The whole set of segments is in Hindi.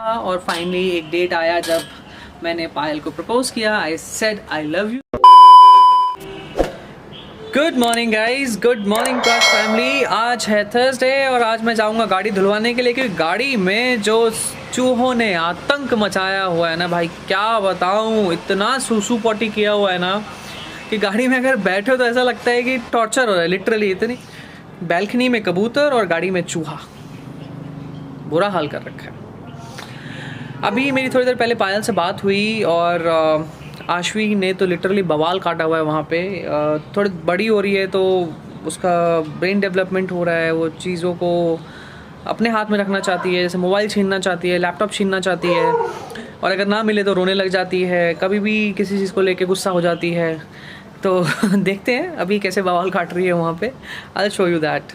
और फाइनली एक डेट आया जब मैंने पायल को प्रपोज किया। I said I love you. Good morning guys, good morning class family. आज है थर्सडे और आज मैं जाऊंगा गाड़ी धुलवाने के लिए, क्योंकि गाड़ी में जो चूहों ने आतंक मचाया हुआ है ना भाई, क्या बताऊं। इतना सूसू पॉटी किया हुआ है ना कि गाड़ी में अगर बैठे हो तो ऐसा लगता है कि टॉर्चर हो रहा है लिटरली। इतनी बैल्कनी में कबूतर और गाड़ी में चूहा, बुरा हाल कर रखा है। अभी मेरी थोड़ी देर पहले पायल से बात हुई और आशवी ने तो लिटरली बवाल काटा हुआ है वहाँ पे। थोड़ी बड़ी हो रही है तो उसका ब्रेन डेवलपमेंट हो रहा है, वो चीज़ों को अपने हाथ में रखना चाहती है, जैसे मोबाइल छीनना चाहती है, लैपटॉप छीनना चाहती है, और अगर ना मिले तो रोने लग जाती है, कभी भी किसी चीज़ को लेके गुस्सा हो जाती है। तो देखते हैं अभी कैसे बवाल काट रही है वहाँ पे। I will show you that.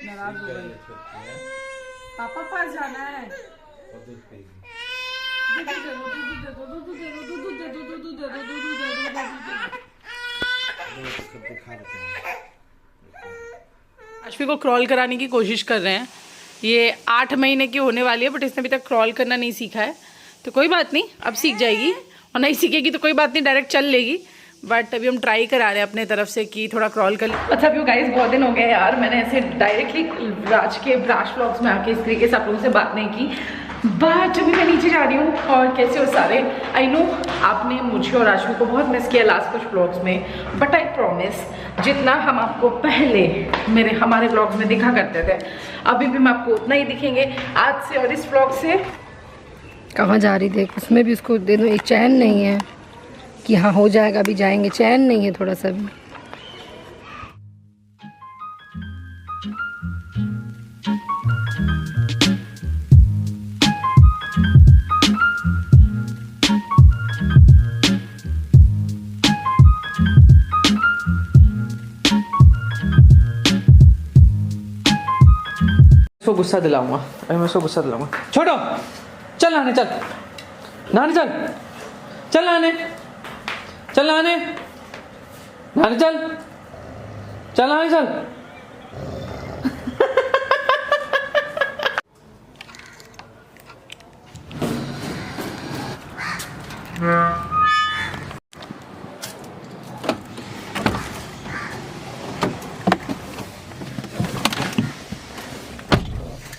नाराज हो रही है। पापा पास जाना है। आशवी को क्रॉल कराने की कोशिश कर रहे हैं। ये 8 महीने की होने वाली है, बट इसने अभी तक क्रॉल करना नहीं सीखा है। तो कोई बात नहीं, अब सीख जाएगी, और नहीं सीखेगी तो कोई बात नहीं, डायरेक्ट चल लेगी। बट अभी हम ट्राई करा रहे हैं अपने तरफ से कि थोड़ा क्रॉल कर ले। अच्छा व्यू गाइस, बहुत दिन हो गए यार, मैंने ऐसे डायरेक्टली राज के ब्राश व्लॉग्स में आके इस तरीके से आप लोगों से बात नहीं की। बट अभी मैं नीचे जा रही हूँ। और कैसे हो सारे? आई नो आपने मुझे और आशवी को बहुत मिस किया लास्ट कुछ व्लॉग्स में, बट आई प्रॉमिस जितना हम आपको पहले हमारे व्लॉग्स में दिखा करते थे, अभी भी हम आपको उतना ही दिखेंगे आज से। और इस व्लॉग से कहाँ जा रही देख, उसमें भी उसको दे दो, एक चैन नहीं है कि हाँ हो जाएगा, अभी जाएंगे, चैन नहीं है थोड़ा सा भी। इसको गुस्सा दिलाऊंगा, अभी मैं इसको गुस्सा दिलाऊंगा। छोटो चल नहाने, चल नहाने, चल चल नहाने, चल नहाने, नहाने चल, चल नहाने चल।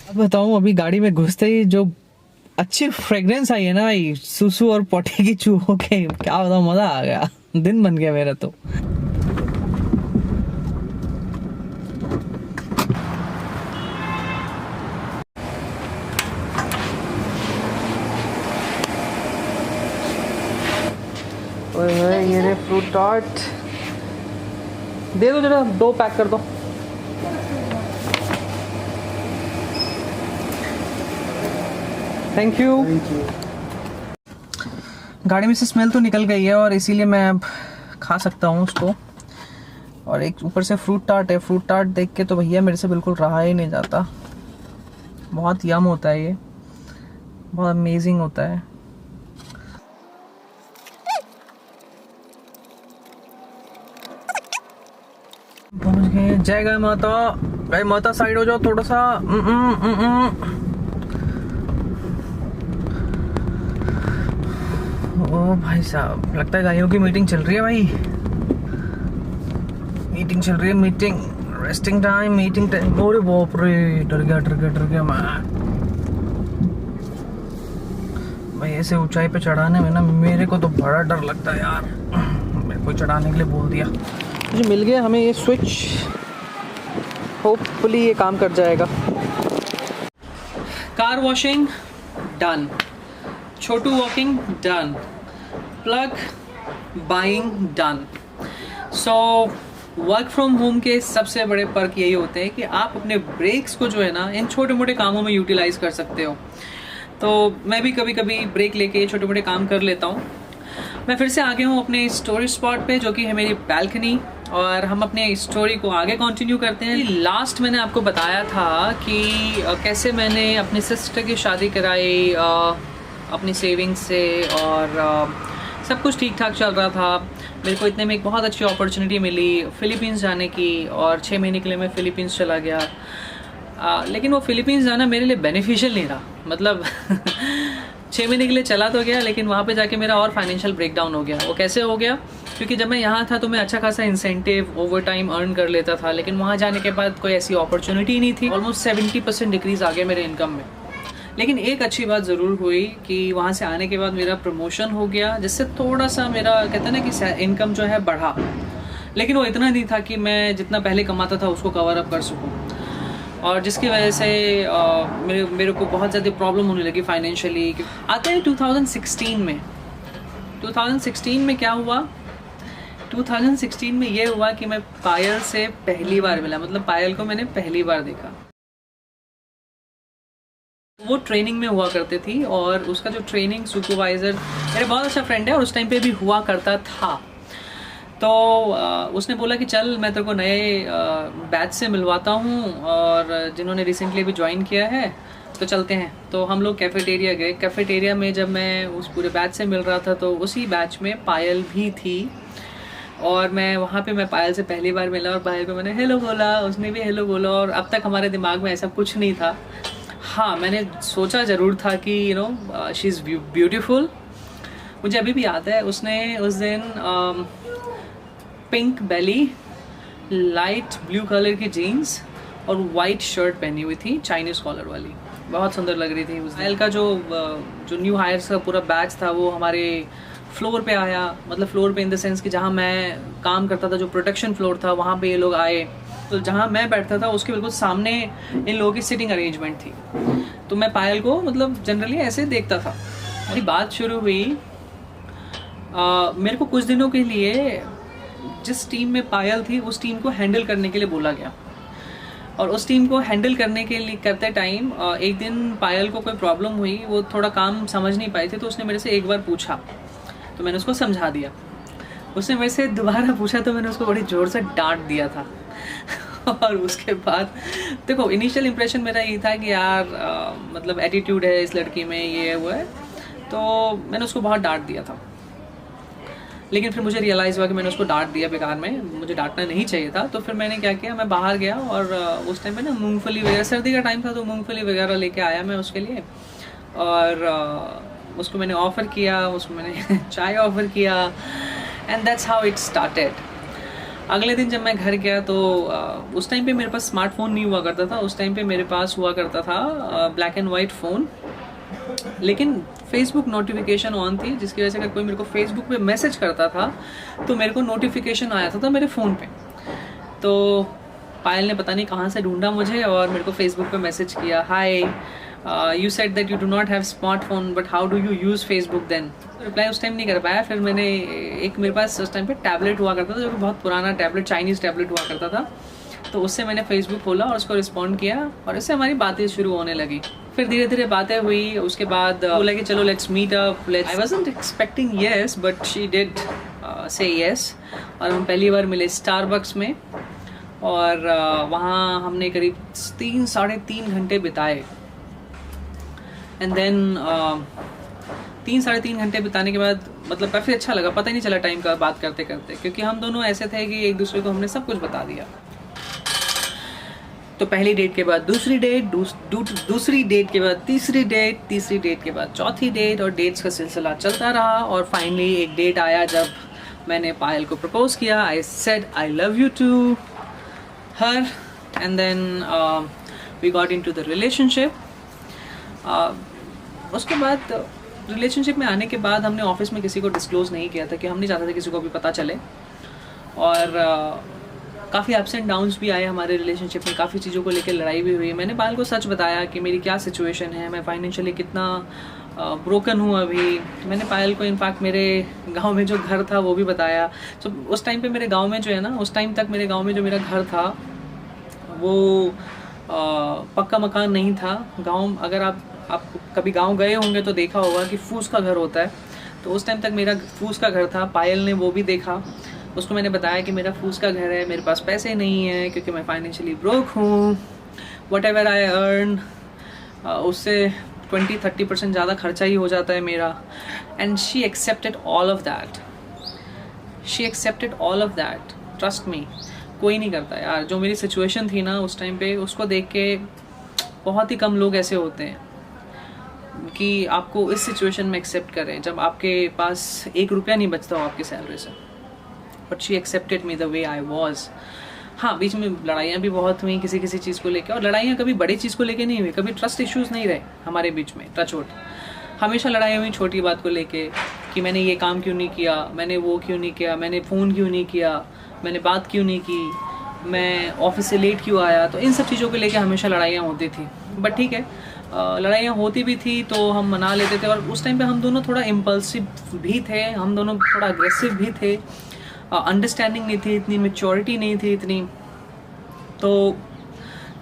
अब बताऊं, अभी गाड़ी में घुसते ही जो अच्छी फ्रेग्रेंस आई है ना भाई, सुसु और पोटी की चूहों के, क्या बताऊं, मजा आ गया, दिन बन गया मेरा तो। ओए ये रे फ्रूट टार्ट, दे दो जरा, 2 पैक कर दो। Thank you. गाड़ी में से स्मेल तो निकल गई है और इसीलिए मैं अब खा सकता हूँ उसको। और एक ऊपर से फ्रूट टार्ट है, फ्रूट टार्ट देख के तो भैया मेरे से बिल्कुल रहा ही नहीं जाता। बहुत यम होता है ये, बहुत अमेजिंग होता है। पहुंच गए। जय गाय माता, गाय माता साइड हो जाओ थोड़ा सा। ओ भाई साहब, लगता है गायों की मीटिंग चल रही है भाई, मीटिंग चल रही है, meeting, resting time, meeting time. अरे बाप रे, डर गया मैं भाई। ऐसे ऊंचाई पे चढ़ाने में ना मेरे को तो बड़ा डर लगता है यार। मेरे को चढ़ाने के लिए बोल दिया, मुझे मिल गया हमें ये स्विच, होपफुली ये काम कर जाएगा। Car washing done, Chhotu walking done, plug buying done. So work from home के सबसे बड़े पर्क यही होते हैं कि आप अपने ब्रेक्स को जो है ना इन छोटे मोटे कामों में यूटिलाइज कर सकते हो। तो मैं भी कभी कभी ब्रेक लेके छोटे मोटे काम कर लेता हूँ। मैं फिर से आ गया हूँ अपने स्टोरी स्पॉट पे, जो कि है मेरी बैल्कनी, और हम अपने स्टोरी को आगे कंटिन्यू करते हैं। लास्ट मैंने आपको बताया था कि कैसे मैंने अपनी सिस्टर की शादी कराई अपनी सेविंग्स से, और सब कुछ ठीक ठाक चल रहा था। मेरे को इतने में एक बहुत अच्छी अपॉर्चुनिटी मिली फ़िलीपींस जाने की, और 6 महीने के लिए मैं फ़िलीपींस चला गया। लेकिन वो फ़िलीपींस जाना मेरे लिए बेनिफिशियल नहीं रहा, मतलब 6 महीने के लिए चला तो गया, लेकिन वहाँ पे जाके मेरा और फाइनेंशियल ब्रेकडाउन हो गया। वो कैसे हो गया? क्योंकि जब मैं यहाँ था तो मैं अच्छा खासा इंसेंटिव ओवर टाइम अर्न कर लेता था, लेकिन वहाँ जाने के बाद कोई ऐसी अपॉर्चुनिटी नहीं थी। ऑलमोस्ट 70% डिक्रीज़ आ गया मेरे इनकम में। लेकिन एक अच्छी बात ज़रूर हुई कि वहाँ से आने के बाद मेरा प्रमोशन हो गया, जिससे थोड़ा सा मेरा कहते हैं ना कि इनकम जो है बढ़ा, लेकिन वो इतना नहीं था कि मैं जितना पहले कमाता था उसको कवर अप कर सकूँ, और जिसकी वजह से मेरे को बहुत ज़्यादा प्रॉब्लम होने लगी फाइनेंशियली। आते हैं 2016 में। 2016 में क्या हुआ? 2016 में ये हुआ कि मैं पायल से पहली बार मिला, मतलब पायल को मैंने पहली बार देखा। वो ट्रेनिंग में हुआ करती थी, और उसका जो ट्रेनिंग सुपरवाइज़र मेरा बहुत अच्छा फ्रेंड है और उस टाइम पे भी हुआ करता था। तो उसने बोला कि चल मैं तेरे को नए बैच से मिलवाता हूँ, और जिन्होंने रिसेंटली भी ज्वाइन किया है तो चलते हैं। तो हम लोग कैफ़ेटेरिया गए। कैफ़ेटेरिया में जब मैं उस पूरे बैच से मिल रहा था तो उसी बैच में पायल भी थी, और मैं वहाँ पे मैं पायल से पहली बार मिला, और पायल को मैंने हेलो बोला, उसने भी हेलो बोला, और अब तक हमारे दिमाग में ऐसा कुछ नहीं था। हाँ, मैंने सोचा ज़रूर था कि you know she is beautiful. मुझे अभी भी याद है उसने उस दिन पिंक बेली, लाइट ब्लू कलर की जीन्स और वाइट शर्ट पहनी हुई थी, चाइनीज़ कॉलर वाली, बहुत सुंदर लग रही थी। पायल का जो न्यू हायर्स का पूरा बैच था वो हमारे फ्लोर पे आया, मतलब फ्लोर पे इन द सेंस कि जहाँ मैं काम करता था, जो प्रोडक्शन फ्लोर था, वहाँ पे ये लोग आए। तो जहाँ मैं बैठता था उसके बिल्कुल सामने इन लोगों की सिटिंग अरेंजमेंट थी। तो मैं पायल को मतलब जनरली ऐसे देखता था। मेरी बात शुरू हुई, मेरे को कुछ दिनों के लिए जिस टीम में पायल थी उस टीम को हैंडल करने के लिए बोला गया, और उस टीम को हैंडल करने के लिए करते टाइम एक दिन पायल को कोई प्रॉब्लम हुई, वो थोड़ा काम समझ नहीं पाई थी, तो उसने मेरे से एक बार पूछा, तो मैंने उसको समझा दिया। उसने मेरे से दोबारा पूछा तो मैंने उसको बड़ी ज़ोर से डांट दिया था। और उसके बाद देखो इनिशियल इम्प्रेशन मेरा ये था कि यार मतलब एटीट्यूड है इस लड़की में, ये है वो है, तो मैंने उसको बहुत डांट दिया था। लेकिन फिर मुझे रियलाइज़ हुआ कि मैंने उसको डांट दिया बेकार में, मुझे डांटना नहीं चाहिए था। तो फिर मैंने क्या किया, मैं बाहर गया, और उस टाइम पे ना मूंगफली वगैरह, सर्दी का टाइम था तो मूंगफली वगैरह लेके आया मैं उसके लिए, और उसको मैंने ऑफ़र किया, उसको मैंने चाय ऑफ़र किया, and that's how it started. अगले दिन जब मैं घर गया तो उस टाइम पे मेरे पास स्मार्टफोन नहीं हुआ करता था, उस टाइम पे मेरे पास हुआ करता था ब्लैक एंड वाइट फ़ोन, लेकिन फेसबुक नोटिफिकेशन ऑन थी, जिसकी वजह से अगर कोई मेरे को फेसबुक पे मैसेज करता था तो मेरे को नोटिफिकेशन आया था मेरे फ़ोन पे। तो पायल ने पता नहीं कहाँ से ढूंढा मुझे और मेरे को फेसबुक पे मैसेज किया, hi you said that you do not have smartphone but how do you use Facebook then. Reply उस टाइम नहीं कर पाया। फिर मैंने एक मेरे पास उस टाइम पे टैबलेट हुआ करता था, जो कि बहुत पुराना टैबलेट, चाइनीज़ टैबलेट हुआ करता था, तो उससे मैंने फेसबुक खोला और उसको रिस्पॉन्ड किया, और इससे हमारी बातें शुरू होने लगी। फिर धीरे धीरे बातें हुई, उसके बाद बोला कि चलो let's meet up. I wasn't expecting yes but she did say yes, और हम पहली बार मिले स्टारबक्स में, और वहाँ हमने करीब 3-3.5 घंटे बिताए। एंड देन 3-3.5 घंटे बिताने के बाद मतलब काफ़ी अच्छा लगा, पता ही नहीं चला टाइम का बात करते करते, क्योंकि हम दोनों ऐसे थे कि एक दूसरे को हमने सब कुछ बता दिया। तो पहली डेट के बाद दूसरी डेट, दूसरी डेट के बाद तीसरी डेट, तीसरी डेट के बाद चौथी डेट, और डेट्स का सिलसिला चलता रहा। और फाइनली एक डेट आया जब मैंने पायल को प्रपोज किया। I said I love you to her, and then we got into the relationship. उसके बाद रिलेशनशिप में आने के बाद हमने ऑफिस में किसी को डिस्क्लोज़ नहीं किया था, कि हम नहीं चाहते थे किसी को भी पता चले, और काफ़ी अप्स एंड डाउन्स भी आए हमारे रिलेशनशिप में, काफ़ी चीज़ों को लेकर लड़ाई भी हुई। मैंने पायल को सच बताया कि मेरी क्या सिचुएशन है, मैं फाइनेंशियली कितना ब्रोकन हूँ अभी। मैंने पायल को इनफैक्ट मेरे गांव में जो घर था वो भी बताया। तो उस टाइम पे मेरे गांव में जो है ना, उस टाइम तक मेरे गांव में जो मेरा घर था वो पक्का मकान नहीं था। गाँव, अगर आप कभी गांव गए होंगे तो देखा होगा कि फूस का घर होता है, तो उस टाइम तक मेरा फूस का घर था। पायल ने वो भी देखा, उसको मैंने बताया कि मेरा फूस का घर है, मेरे पास पैसे नहीं है क्योंकि मैं फाइनेंशियली ब्रोक हूँ, वट एवर आई अर्न उससे 20-30% ज़्यादा खर्चा ही हो जाता है मेरा. And she accepted all of that. She accepted all of that. Trust me, कोई नहीं करता यार. जो मेरी सिचुएशन थी ना उस टाइम पे, उसको देख के बहुत ही कम लोग ऐसे होते हैं कि आपको इस सिचुएशन में एक्सेप्ट करें जब आपके पास 1 रुपया नहीं बचता हो आपकी सैलरी से. But she accepted me the way I was. हाँ, बीच में लड़ाइयाँ भी बहुत हुई किसी किसी चीज़ को लेकर, और लड़ाइयाँ कभी बड़ी चीज़ को लेकर नहीं हुई. कभी ट्रस्ट इश्यूज़ नहीं रहे हमारे बीच में, टच वुड. हमेशा लड़ाई हुई छोटी बात को लेके कि मैंने ये काम क्यों नहीं किया, मैंने वो क्यों नहीं किया, मैंने फ़ोन क्यों नहीं किया, मैंने बात क्यों नहीं की, मैं ऑफिस से लेट क्यों आया. तो इन सब चीज़ों को लेके हमेशा लड़ाइयाँ होती थी. बट ठीक है, लड़ाइयाँ होती भी थी तो हम मना लेते थे. और उस टाइम पे हम दोनों थोड़ा इम्पल्सिव भी थे, हम दोनों थोड़ा अग्रेसिव भी थे. अंडरस्टैंडिंग नहीं थी इतनी, मैच्योरिटी नहीं थी इतनी. तो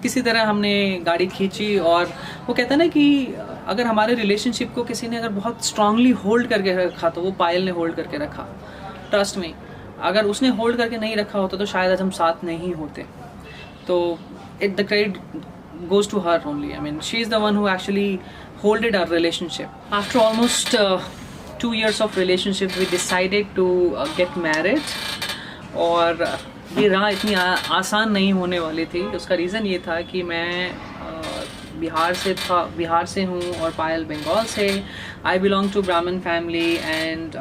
किसी तरह हमने गाड़ी खींची. और वो कहता है ना कि अगर हमारे रिलेशनशिप को किसी ने अगर बहुत स्ट्रांगली होल्ड करके रखा तो वो पायल ने होल्ड करके रखा. ट्रस्ट में, अगर उसने होल्ड करके नहीं रखा होता तो शायद आज हम साथ नहीं होते. तो the credit goes to her only. I mean, she is the one who actually holded our relationship. After almost 2 years of relationship, we decided to get married. और ये राह इतनी आसान नहीं होने वाली थी. उसका रीज़न ये था कि मैं बिहार से हूँ और पायल बंगाल से. I belong to Brahmin family and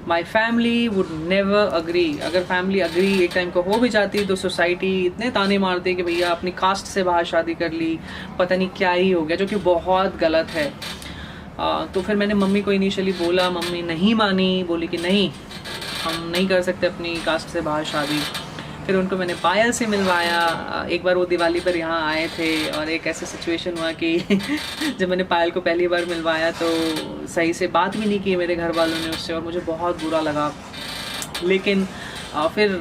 my family would never agree. अगर फैमिली अग्री एक टाइम को हो भी जाती तो सोसाइटी इतने ताने मारते कि भैया अपनी कास्ट से बाहर शादी कर ली, पता नहीं क्या ही हो गया, जो कि बहुत गलत है. तो फिर मैंने मम्मी को इनिशियली बोला, मम्मी नहीं मानी, बोली कि नहीं, हम नहीं कर सकते अपनी कास्ट से बाहर शादी. फिर उनको मैंने पायल से मिलवाया. एक बार वो दिवाली पर यहाँ आए थे और एक ऐसा सिचुएशन हुआ कि जब मैंने पायल को पहली बार मिलवाया तो सही से बात भी नहीं की मेरे घर वालों ने उससे, और मुझे बहुत बुरा लगा. लेकिन फिर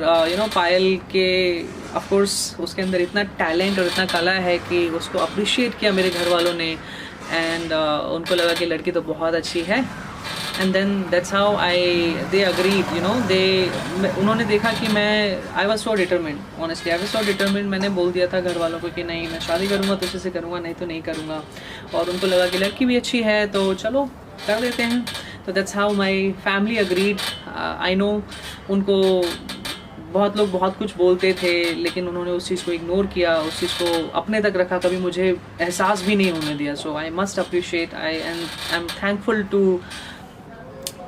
पायल के ऑफ कोर्स उसके अंदर इतना टैलेंट और इतना कला है कि उसको अप्रिशिएट किया मेरे घर वालों ने. एंड उनको लगा कि लड़की तो बहुत अच्छी है. And then that's how they agreed, उन्होंने देखा कि I was so determined. Honestly I was so determined. मैंने बोल दिया था घर वालों को कि नहीं, मैं शादी करूँगा तो उसी से करूँगा, नहीं तो नहीं करूँगा. और उनको लगा कि लड़की भी अच्छी है तो चलो कर देते हैं. तो that's how my family agreed. I know उनको बहुत लोग बहुत कुछ बोलते थे, लेकिन उन्होंने उस चीज़ को इग्नोर किया, उस चीज़ को अपने तक रखा, कभी मुझे एहसास भी नहीं होने दिया. So I must appreciate, I am thankful too.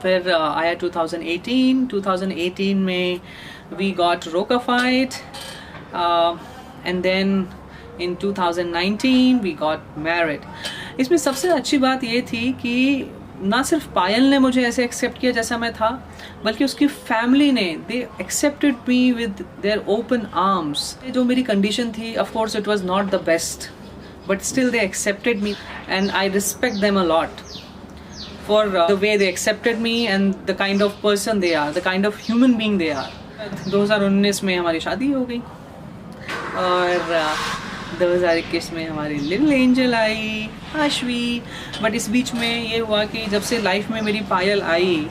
फिर आया 2018 में वी गॉट रोकाफाइड. And then in 2019 we got married. इसमें सबसे अच्छी बात ये थी कि ना सिर्फ पायल ने मुझे ऐसे एक्सेप्ट किया जैसा मैं था, बल्कि उसकी फैमिली ने, they accepted me with their open arms. जो मेरी कंडीशन थी, of course it was not the best, but still they accepted me and I respect them a lot for the way they accepted me and the kind of person they are, the kind of human being they are. 2019 में हमारी शादी हो गई और 2021 में हमारी little angel I, Aashvi. But इस बीच में ये हुआ कि जब से लाइफ में मेरी पायल आई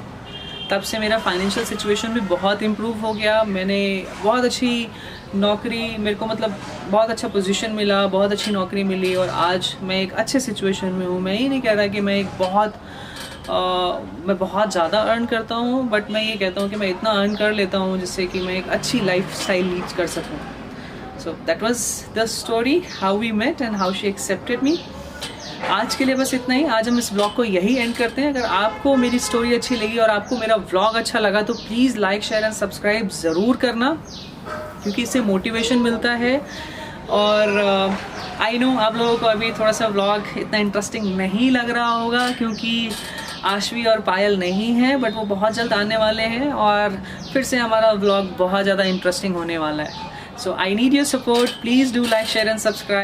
तब से मेरा फाइनेंशियल सिचुएशन भी बहुत इम्प्रूव हो गया. मैंने बहुत अच्छी नौकरी, मेरे को मतलब बहुत अच्छा पोजीशन मिला, बहुत अच्छी नौकरी मिली और आज मैं एक अच्छे सिचुएशन में हूँ. मैं ये नहीं कह रहा कि मैं मैं बहुत ज़्यादा अर्न करता हूँ, बट मैं ये कहता हूँ कि मैं इतना अर्न कर लेता हूँ जिससे कि मैं एक अच्छी लाइफ स्टाइल लीड कर सकूँ. So that was the story, how we met and how she accepted me. आज के लिए बस इतना ही. आज हम इस ब्लॉग को यही एंड करते हैं. अगर आपको मेरी स्टोरी अच्छी लगी और आपको मेरा व्लॉग अच्छा लगा तो please like, share and subscribe ज़रूर करना, क्योंकि इससे मोटिवेशन मिलता है. और आई नो आप लोगों को अभी थोड़ा सा व्लॉग इतना इंटरेस्टिंग नहीं लग रहा होगा क्योंकि आशवी और पायल नहीं है, बट वो बहुत जल्द आने वाले हैं और फिर से हमारा व्लॉग बहुत ज़्यादा इंटरेस्टिंग होने वाला है. So I need your support. Please do like, share and subscribe.